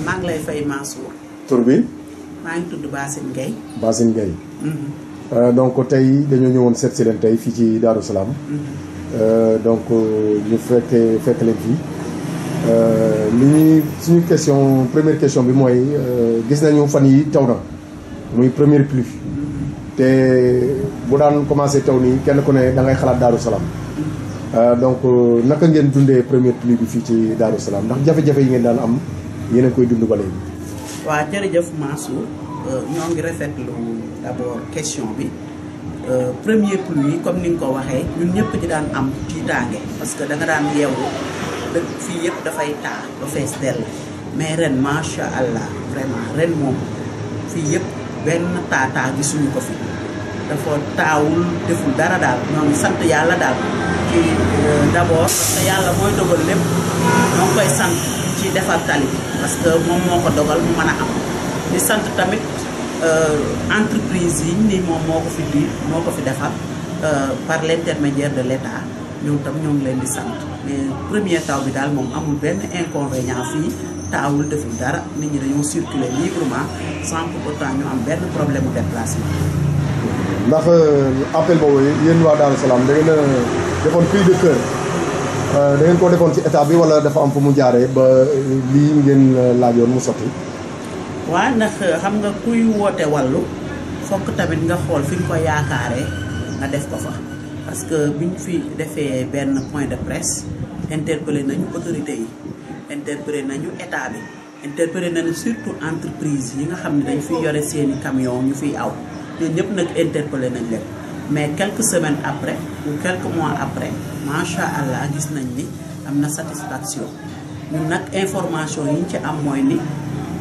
maa ngi lay fay Mansour. tur bi. maa ngi tudd Basine Gueye. Basine Gueye. donc tey dañoo ñëwoon seet si leen tey fii ci Darou Salam. donc ñu fekk leen fii li ñuy suñu question première question bi mooy gis nañu fan yi taw na muy première pluie te bu daan commencé taw nii kenn ku ne da ngay xalaat Darou Salam. donc naka ngeen dundee première pluie bi fii ci Darou Salam ndax jafe-jafe yi ngeen daan am yéen a koy dund ba léegi. waaw jërëjëf Mansour ñoo ngi rafetlu d'abord question bi première pluie comme ni nga ko waxee ñun ñëpp ci daan am tiitaange parce que da nga daan yeewu dëkk fii yëpp dafay taa ba fees dell mais ren macha allah vraiment ren moom fii yëpp benn taataa gisuñu ko fi dafa taawul deful dara daal ñoo ngi sant yàlla daal ci d'abord parce que yàlla mooy dogal lépp ñoo ngi koy sant ci defar tali bi parce que moom moo ko dogal mu mën a am di sant tamit entreprise yi ni moom moo ko fi defar par l'intermédiaire de l'État ñoom tam ñoo ngi leen di sant mais premier taw bi daal moom amul benn inconvénient fii taawul deful dara nit ñi dañoo circuler librement sans pour autant ñu am benn problème de déplacement. ndax appel boobu yéen waa Darou Salam da ngeen a defoon cri de cœur da ngeen ko defoon ci état bi wala dafa am fu mu jaaree ba lii ngeen laajoon mu sotti. waaw ndax xam nga kuy woote wàllu fokk tamit nga xool fi ñu ko yaakaaree nga def ko fa parce que biñ fi defee benn point de presse interpellé nañu autorités yi interpellé nañu état bi interpellé nañu surtout entreprise yi nga xam ne dañ fiy yore seeni camion ñu fiy aw ñooñu ñëpp nag interpellé nañ leen mais quelques semaines après ou quelques mois après macha allah gis nañ ni am na satisfaction ñun nag information yi ñu ci am mooy ni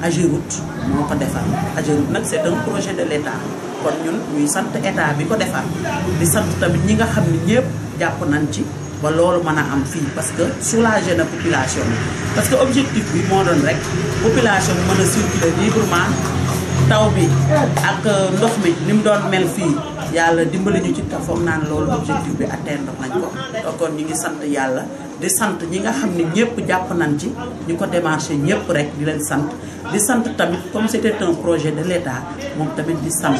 Ageroute moo ko defar Ageroute nag c'est un projet de l'État kon ñun ñuy sant état bi ko defar di sant tamit ñi nga xam ne ñëpp jàpp nañ ci ba loolu mën a am fii parce que soulager na population bi parce que objectif bi moo doon rek population bi mën a circuler librement taw bi ak ndox mi ni mu doon mel fii yàlla dimbali ñu ci foog naan loolu objectif bi atteindre nañ ko kon ñu ngi sant yàlla di sant ñi nga xam ne ñëpp jàpp nañ ci ñu ko démarché ñëpp rek di leen sant di sant tamit comme c'était un projet de l'État moom tamit di sant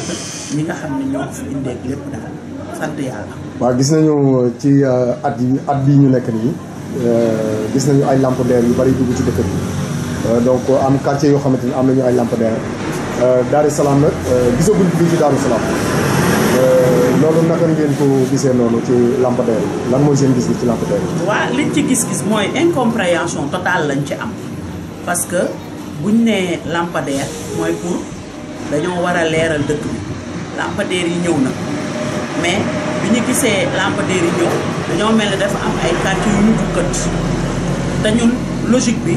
ñi nga xam ne ñoo ko fi indeeg lépp daal sant yàlla. waaw gis nañu ci at bii ñu nekk nii gis nañu ay lampadaires yu bari dugg ci dëkk bi donc am quartier yoo xamante ni am nañu ay lampadaires Darou Salam nag gisaguñ fii ci Darou Salam loolu naka ngeen ko gisee noonu ci lampadaires yi lan mooy seen gis-gis ci lampadaires yi. waaw liñ ci gis-gis mooy incompréhension totale lañ ci am parce que buñ nee lampadaire mooy pour dañoo war a leeral dëkk bi lampadaires yi ñëw na mais bi ñu gisee lampadaires yi ñëw dañoo mel ne dafa am ay quartiers yu ñu jukkat te ñun logique bi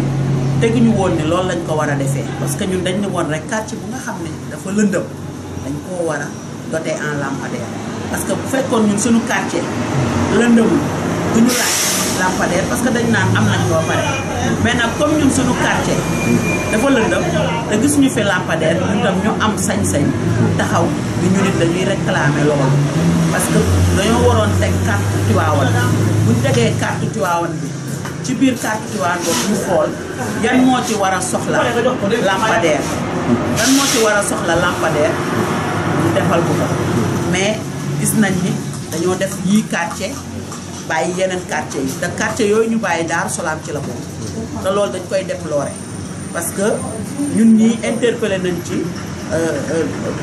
teguñu woon ni loolu lañ ko war a defee parce que ñun dañ ne woon rek quartier bu nga xam ne dafa lëndëm dañ koo war a doté en lampadaire parce que bu fekkoon ñun suñu quartier lëndëmul du ñu laaj lampadaire parce que dañ naan am nañ loo pare mais nag comme ñun suñu quartier dafa lëndëm te gisuñu fi lampadaire ñun tam ñu am sañ-sañ taxaw bi ñu nit dañuy réclamer loolu parce que dañoo waroon teg carte Tivaouane buñ tegee carte Tivaouane bi ci biir carte Tivaouane boobu ñu xool yan moo ci war a soxla lampadaire yan moo ci war a soxla lampadaire ñu defal ko ko mais gis nañ ni dañoo def yii quartier bàyyi yeneen quartier yi te quartier yooyu ñu bàyyi Darou Salam ci la bokk te loolu dañ koy déplorer parce que ñun ñii interpellé nañ ci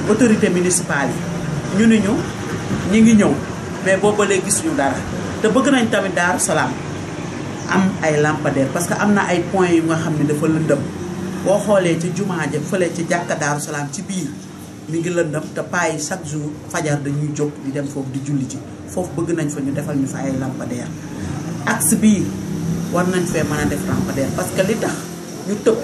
autorité municipale yi ñu ni ñu ngi ñëw mais boobu ba léegi gisuñu dara te bëgg nañ tamit Darou Salam am ay lampadaire parce que am na ay points yu nga xam ne dafa lëndëm boo xoolee ci jumaa ja fële ci jàkka Darou Salam ci biir mi ngi lëndëm te paa yi chaque jour fajar dañuy jóg di dem foofu di julli ci foofu bëgg nañ fa ñu defal ñu fa ay lampadaire axe bii war nañ fee mën a def lampadaire parce que li tax ñu tëb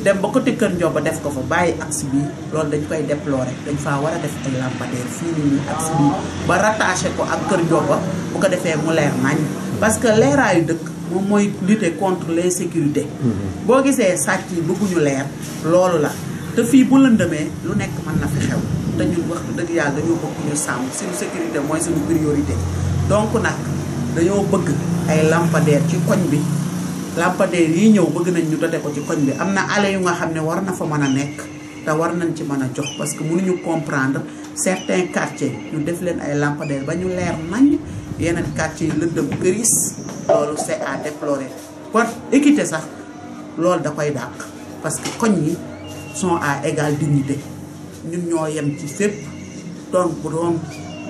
dem ba côté Kër Ndioba def ko fa bàyyi axe bii loolu dañ koy déplorer dañ faa war a def ay lampadaire fii nii nii axe bii ba rattaché ko ak Kër Ndioba bu ko defee mu leer nañ parce que leeraayu dëkk moom mooy lutter contre l'insécurité boo gisee sàcc yi bëgguñu leer loolu la te fii bu lëndëmee lu nekk mën na fi xew te ñun wax dëgg yàlla dañoo bëgg ñu sàmm suñu sécurité mooy suñu priorité donc nag dañoo bëgg ay lampadaire ci koñ bi lampadaire yi ñëw bëgg nañ ñu dote ko ci koñ bi am na allées yu nga xam ne war na fa mën a nekk te war nañ ci mën a jox parce que mënuñu comprendre certains quartiers ñu def leen ay lampadaire ba ñu leer nañ yeneen quartiers yi lëndëm këris loolu c'est à déplorer kon équité sax loolu da koy dàq parce que koñ yi sont à égale dignité ñun ñoo yem ci fépp donc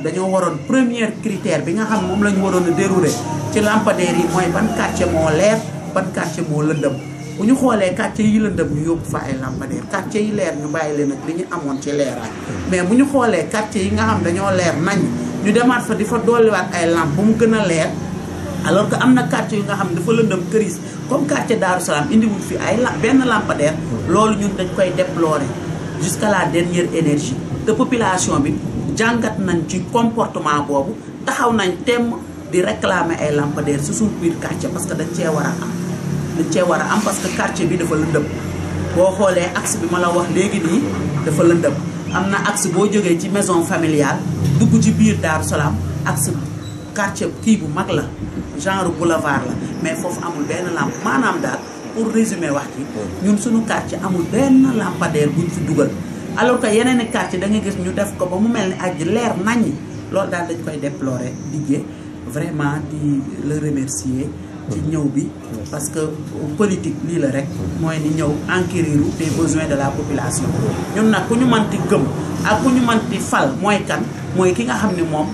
dañoo waroon premier critère bi nga xam moom la ñu waroon a dérouler ci lampadaire yi mooy ban quartier moo leer ban quartier moo lëndëm bu ñu xoolee quartier yi lëndëm ñu yóbbu fa ay lampadaire quartier yi leer ñu bàyyi leen ak li ñu amoon ci leeraay mais bu ñu xoolee quartier yi nga xam dañoo leer nañ ñu demaat fa di fa dolliwaat ay lampe ba mu gën a leer alors que am na quartier yu nga xam dafa lëndëm këris comme quartier Darou Salam indiwul fi ay benn lampadaire loolu ñun dañ koy déplorer jusqu'à la dernière énergie te population bi jàngat nañ ci comportement boobu taxaw nañ temm di réclamer ay lampadaires ci suñu biir quartier parce que dañ cee war a am parce que quartier bi dafa lëndëm boo xoolee axe bi ma la wax léegi nii dafa lëndëm am na axe boo jógee ci maison familiale dugg ci biir Darou Salam axe quartier kii bu mag la genre boulevard la mais foofu amul benn lampe maanaam daal pour résumer wax ci ñun suñu quartier amul benn lampadaire buñ fi dugal alors que yeneen i quartier da nga gis ñu def ko ba mu mel ni aj leer naññi loolu daal dañ koy déplorer Didier vraiment di le remercier ci ñëw bi parce que politique lii la rek mooy ni ñëw enquérir des besoins de la population ñun nag ku ñu manti gëm ak ku ñu manti fal mooy kan mooy ki nga xam ne moom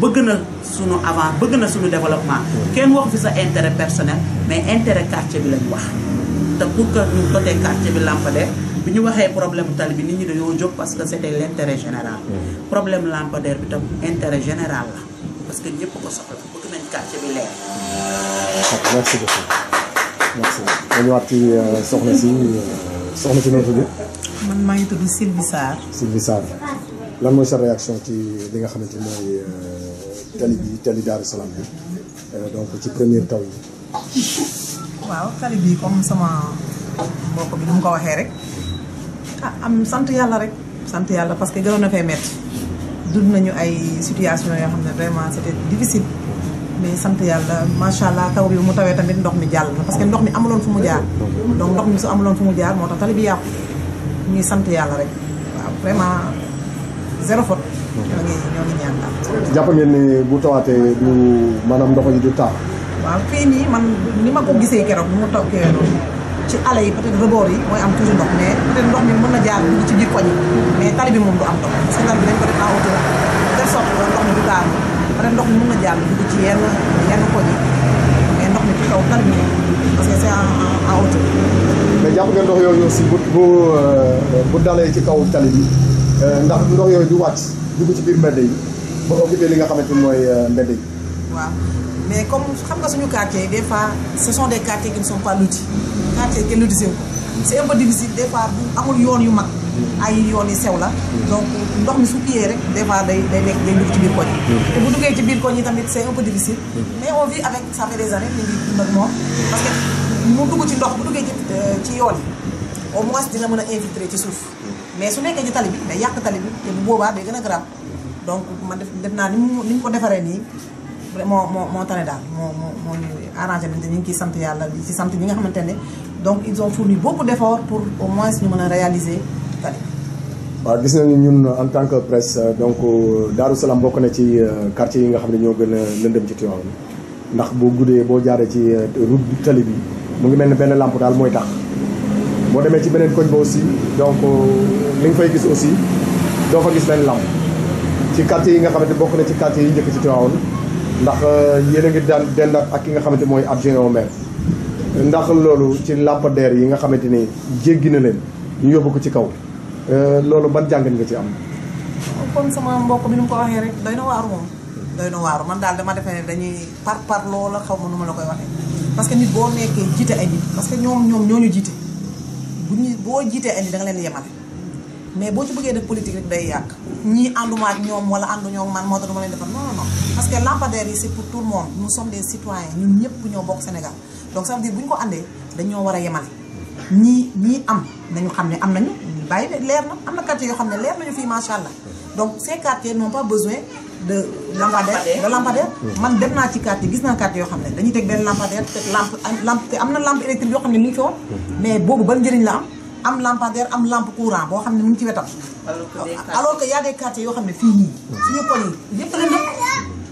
bëgg na suñu avant bëgg na suñu développement kenn wax fi sa intérêt personnel mais intérêt quartier bi lañ wax te pour que ñu dotee quartier bi lampadaire bi ñu waxee problème tali bi nit ñi dañoo jóg parce que c'était l'intérêt général problème lampadaire bi tam intérêt général la parce que ñëpp ko soxla bëgg nañ quartier bi leer. merci beaucoup merci ma ñëwaat ci soxna si noo tudd. man maa ngi tudd Sylvie Sarr. Sylvie Sarr lan mooy sa réaction ci li nga xamante ni mooy tali Darou Salam bi donc ci première taw yi. waaw tali bi comme sama mbokk bi ni mu ko waxee rek am sant yàlla rek sant yàlla parce que gënoon na fee métti dund nañu ay situation yoo xam ne vraiment c'était difficile mais sant yàlla macha allah taw bi mu tawee tamit ndox mi jàll na parce que ndox mi amuloon fu mu jaar donc ndox mi su amuloon fu mu jaar moo tax tali bi yàqu ñuy sant yàlla rek waaw vraiment zéro faute ñoo ngi ñaan daal. jàpp ngeen ni bu tawaatee du maanaam ndox yi du taa. waaw fii nii man ni ma ko gisee keroog ni mu taw kiwee noonu ci allées yi peut-être rebord yi mooy am toujours ndox mais peut-être ndox mi mën na jaar dugg ci biir koñ yi mais tali bi moom du am ndox parce que tali bi dañ ko def en hauteur de telle sorte que ndox mi du taal peut-être ndox mi mën na jaar dugg ci yenn koñ yi mais ndox mi ci kaw tali bi parce que c'est en hauteur. mais jàpp ngeen ndox yooyu aussi bu dalee ci kaw tali bi ndax ndox yooyu du wàcc dugg ci biir mbedd yi ba occupé li nga xamante ni mooy mbedd yi. waaw mais comme xam nga suñu quartier yi des fois ce sont des quartiers qui ne sont pas lotis quartier kenn lotisé wu ko c'est un peu difficile des fois bu amul yoon yu mag ay yoon yu sew la donc ndox mi su kiyee rek des fois day dugg ci biir koñ yi te bu duggee ci biir koñ yi tamit c'est un peu difficile mais on vit avec ça fait des années ñu ngi dund ak moom parce que mu dugg ci ndox bu duggee ci yoon yi au moins dina mën a infiltrer ci suuf mais su nekkee ci tali bi day yàq tali bi te bu boobaa day gën a grave donc man def naa ni mu ko defaree nii moo tane daal moo ñu arrangé nañ te ñu ngi ciy sant yàlla di ci sant ñi nga xamante ne donc ils ont fourni beaucoup d'efforts pour au moins ñu mën a réaliser tali. waaw gis nañu ñun en tant que presse donc Darou Salam bokk na ci quartier yi nga xam ne ñoo gën a lëndëm ci Tivaouane ndax boo guddee boo jaaree ci route bi tali bi mu ngi mel ne benn lampe daal mooy tax boo demee ci beneen koñ ba aussi donc li nga fay gis aussi doo fa gis benn lampe ci quartier yi nga xamante bokk na ci quartier yi njëkk ci Tivaouane ndax yéen a ngi daan dend ak ki nga xamante mooy adjoint au maire ndax loolu ci lampadaire yi nga xamante ni jéggi na leen ñu yóbbu ko ci kaw loolu ban jàngat nga ci am. comme sama mbokk bi nu mu ko waxee rek doy na waaru moom doy na waaru man daal dama defee ne dañuy par loola xaw ma nu ma la koy waxee parce que nit boo nekkee jiite ay nit parce que ñoom ñoo ñu jiite boo jiitee ay nit da nga leen di yemale mais boo ci bëggee def politique rek day yàq ñii ànduma ak ñoom wala ànduñoo ak man moo tax du ma leen defal non parce que lampadaire yi c'est pour tout le monde nous sommes des citoyens ñun ñëpp ñoo bokk Sénégal donc ça veut dire bu ñu ko àndee dañoo war a yemale ñii am nañu xam ne am nañu bàyyi leer na am na quartier yoo xam ne leer nañu fii macha allah donc ces quartiers n'ont pas besoin de lampadaire man dem naa ci quartier gis naa quartier yoo xam ne dañuy teg benn lampadaire teg lampe te am na lampe électrique yoo xam ne mu ngi fi woon mais boobu ban njëriñ la am lampadaire am lampe courant boo xam ne mu ngi ci wetam alors que y a des quartiers yoo xam ne fii nii suñu koñ yi yëpp la nekk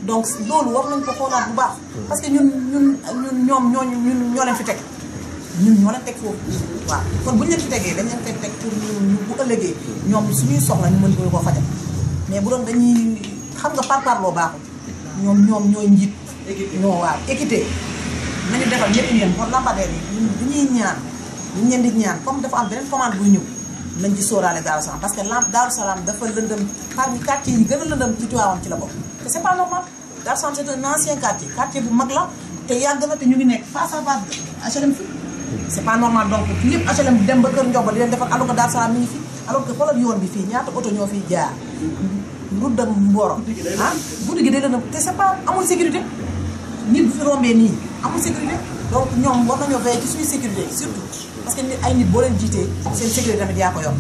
donc loolu war nañ ko xoolaat bu baax parce que ñun ñoo leen fi teg ñoo leen teg foofu waaw kon bu ñu leen fi tegee dañ leen teg pour ñu bu ëllëgee ñoom suñuy soxla ñu mën ko fajal mais bu doon dañuy xam nga parparloo baaxul ñoom ñooy njiit ñoo waaw équité nañu defal ñëpp ñeen kon lampadaire yi du ñuy ñaan ñu leen di ñaan comme dafa am beneen commande buy ñëw nañ ci sóoraale Darou Salam parce que Darou Salam dafa lëndëm parmi quartier yi gën a lëndëm ci Tivaouane ci la bokk te c'est pas normal Darou Salam c'est un ancien quartier bu mag la te yàgg na te ñu ngi nekk face à face HLM fi c'est pas normal donc fi yëpp HLM dem ba kër Ndiob di leen defar alors que Darou Salam mi ngi fi alors que xoolal yoon bi fii ñaata oto ñoo fiy jaar Ndouda Mboro guddi gi day lëndëm te c'est pas amul sécurité nit bu fi rombee nii amul sécurité donc ñoom war nañoo veiller ci suñu sécurité surtout parce que ay nit boo leen jiitee seen sécurité tamit yaa ko yor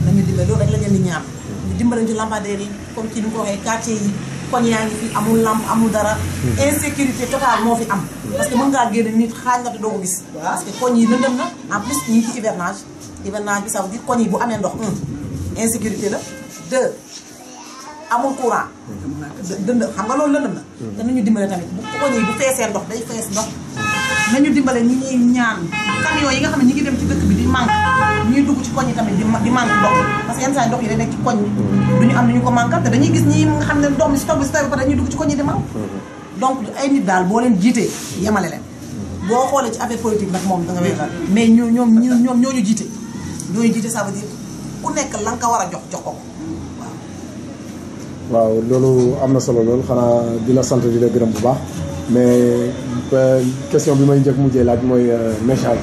nañu dimbale loolu rek la leen di ñaan ñu dimbale ci lampadaire yi comme ci ni ko waxee quartier yi koñ yaa ngi fi amul lampe amul dara insécurité totale moo fi am parce que mën ngaa génn nit xaañ nga te doo ko gis parce que koñ yi lëndëm na en plus ñu ngi ci hivernage bi ça veut dire koñ yi bu amee ndox insécurité la 2 amul courant dënd xam nga loolu lëndëm na te nañu dimbale tamit bu koñ yi bu feesee ndox day fees ndox nañu dimbale ñi ñuy ñaan camion yi nga xam ne ñi ngi dem ci dëkk bi di manque ñuy dugg ci koñ yi tamit di manque ndox parce que yenn saa yi ndox yi day nekk ci koñ bi duñu am nañu ko manqual te dañuy gis ñi nga xam ne ndox mi si taw bi ba pare dañuy dugg ci koñ yi di manque donc ay nit daal boo leen jiitee yemale leen boo xoolee ci affaire politique nag moom da nga wéy mais ñoom ñooñu jiite ça veut dire ku nekk la nga ko war a jox ko waaw loolu am na solo loolu xanaa di la sant di la gërëm bu baax mais question bi may njëkk mujjee laaj mooy message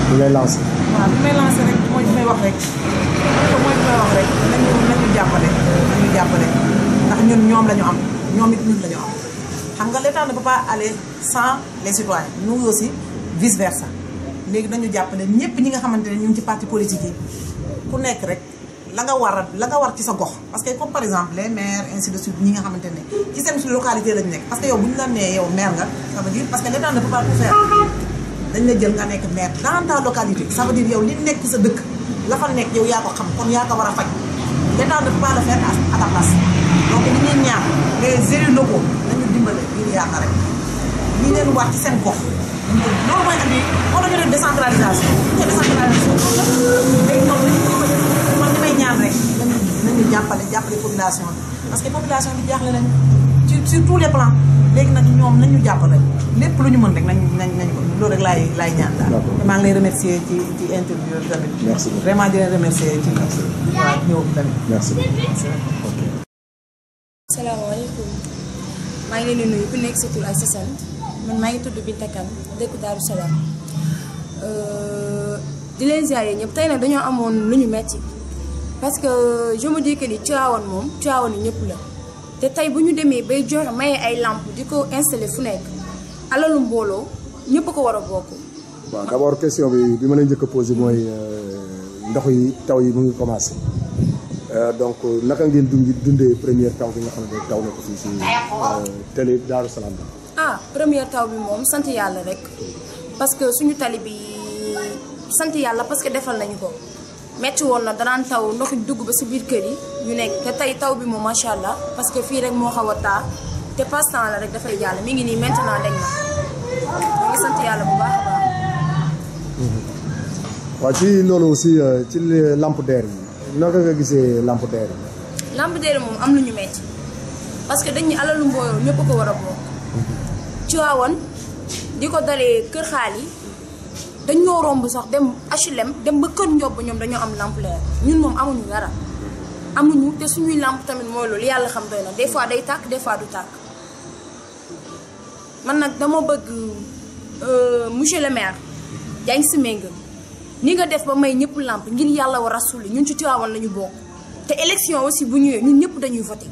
bi ngay lancé. waaw bi may lancé rek mooy bi may wax rek nañu jàppale ndax ñun ñoom la ñu am ñoom it ñun la ñu am xam nga l'État ne peut pas aller sans les citoyens nous aussi vice versa léegi nañu jàppale ñëpp ñi nga xamante ne ñu ngi ci parti politique yi ku nekk rek la nga war ci sa gox parce que comme par exemple les maires ainsi de suite ñi nga xamante ne ci seen localité lañu nekk parce que yow bu ñu la nee yow maire nga ça veut dire parce que l'État ne peut pas tout faire dañ la jël nga nekk maire dans ta localité ça veut dire yow li nekk sa dëkk la fa nekk yow yaa ko xam kon yaa ko war a faj l'État ne peut pas le faire à ta place donc li ñuy ñaan les élus locaux nañu dimbale ngir yaakaar rek li leen wax ci seen gox loolu mooy andi wala ñu def décentralisation léegi ñoom man li may ñaan rek nañu jàppale population parce que population bi jaaxle nañu sur tous les plans léegi nag ñoom nañu jàppale lépp lu ñu mën rek nañ ko loolu rek laay ñaan daal. te maa ngi lay remercier ci interview bi tamit. merci beaucoup vraiment di leen remercier ci waaw ñëw tamit. merci ok. asalaamaaleykum maa ngi leen di nuyu ku nekk sa tur ak sa sant man maa ngi tudd Binta Kane dëkk Darou Salam di leen ziare ñëpp tey nag dañoo amoon lu ñu metti parce que je me dis que ni Tivaouane moom Tivaouane ñëpp la te tey bu ñu demee bay joxe maye ay lampe di ko installé fu nekk alalu mbooloo ñëpp ko war a bokk. waaw d'abord question bi ma leen njëkk a posé mooy ndox yi taw yi mu ngi commencé donc naka ngeen dundee première taw bi nga xam ne taw na ko fii si télé Darou Salam. ah première taw bi moom sant yàlla rek parce que suñu tali bi sant yàlla parce que defal nañu ko. metti woon na danaan taw ndox dugg ba si biir kër yi ñu nekk te tey taw bi moom macha allah parce que fii rek moo xaw a taa te passe temps la rek dafay jàll mi ngi nii maintenant dañ na ñu ngi sant yàlla bu baax a baax. waaw ci loolu aussi ci lampadaire yi naka nga gisee lampadaire yi. lampadaire moom am lu ñu metti parce que dañ ñu alalu mbooyoo ñëpp ko war a bokk. Tivaouane di ko dalee kër xaal yi. dañoo romb sax dem HLM dem ba kër Ndiob ñoom dañoo am lampadaire ñun moom amuñu dara amuñu te suñuy lamp tamit mooy loolu yàlla xam doy na des fois day tàkk des fois du tàkk man nag dama bëgg monsieur le maire Diagne Sy Mbengue ni nga def ba may ñëpp lamp ngir yàlla war a rasuli ñun ci Tivaouane la ñu bokk te élection aussi bu ñëwee ñun ñëpp dañuy voté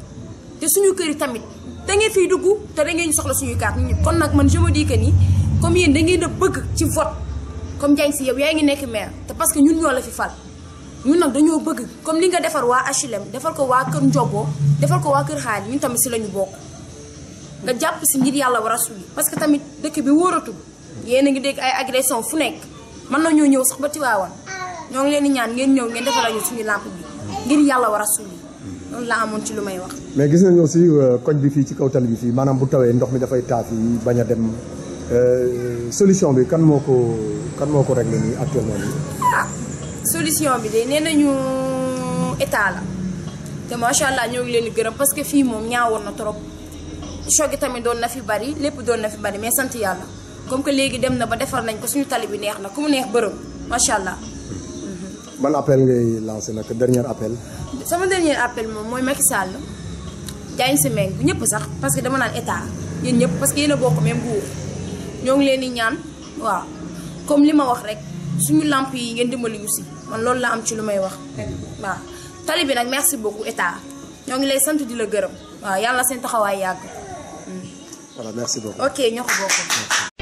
te suñu kër yi tamit da ngeen fiy dugg te da ngeen soxla suñuy carte ñun ñëpp kon nag man je me dis que ni comme yéen da ngeen a bëgg ci vote comme Diagne Sy yow yaa ngi nekk maire te parce que ñun ñoo la fi fal ñun nag dañoo bëgg comme li nga defar waa HLM defal ko waa Kër Ndiobo defal ko waa Kër Xaali ñun tamit si la ñu bokk nga jàpp si ngir yàlla war a suli parce que tamit dëkk bi wóoratul yéen a ngi dégg ay agression fu nekk mën nañoo ñëw sax ba Tiwaawan ñoo ngi leen di ñaan ngeen ñëw ngeen defal ñu suñu lampe bi ngir yàlla war a suli loolu laa amoon ci lu may wax. mais gis nañu aussi koñ bi fii ci kaw tali bi fii maanaam bu tawee ndox mi dafay taa fii bañ a dem solution bi kan moo ko réglé nii actuellement nii. ah solution bi de nee nañu état la te macha allah ñoo ngi leen di gërëm parce que fii moom ñaawoon na trop choc gi tamit doon na fi bari lépp doon na fi bari mais sant yàlla comme que léegi dem na ba defar nañ ko suñu tali bi neex na ku mu neex bërëm macha allah. ban appel ngay lancé nag dernier appel. sama dernier appel moom mooy Macky Sall Diagne Sy Mbengue ñëpp sax parce que dama naan état yéen ñëpp parce que yéen a bokk même nguur ñoo ngi leen di ñaan waaw comme li ma wax rek suñu lamp yi ngeen dimbali ñu si man loolu la am ci lu may wax waaw tali bi nag merci beaucoup état ñoo ngi lay sant di la gërëm waaw yàlla seen taxawaay yàgg. voilà merci beaucoup. ok ñoo ko bokk.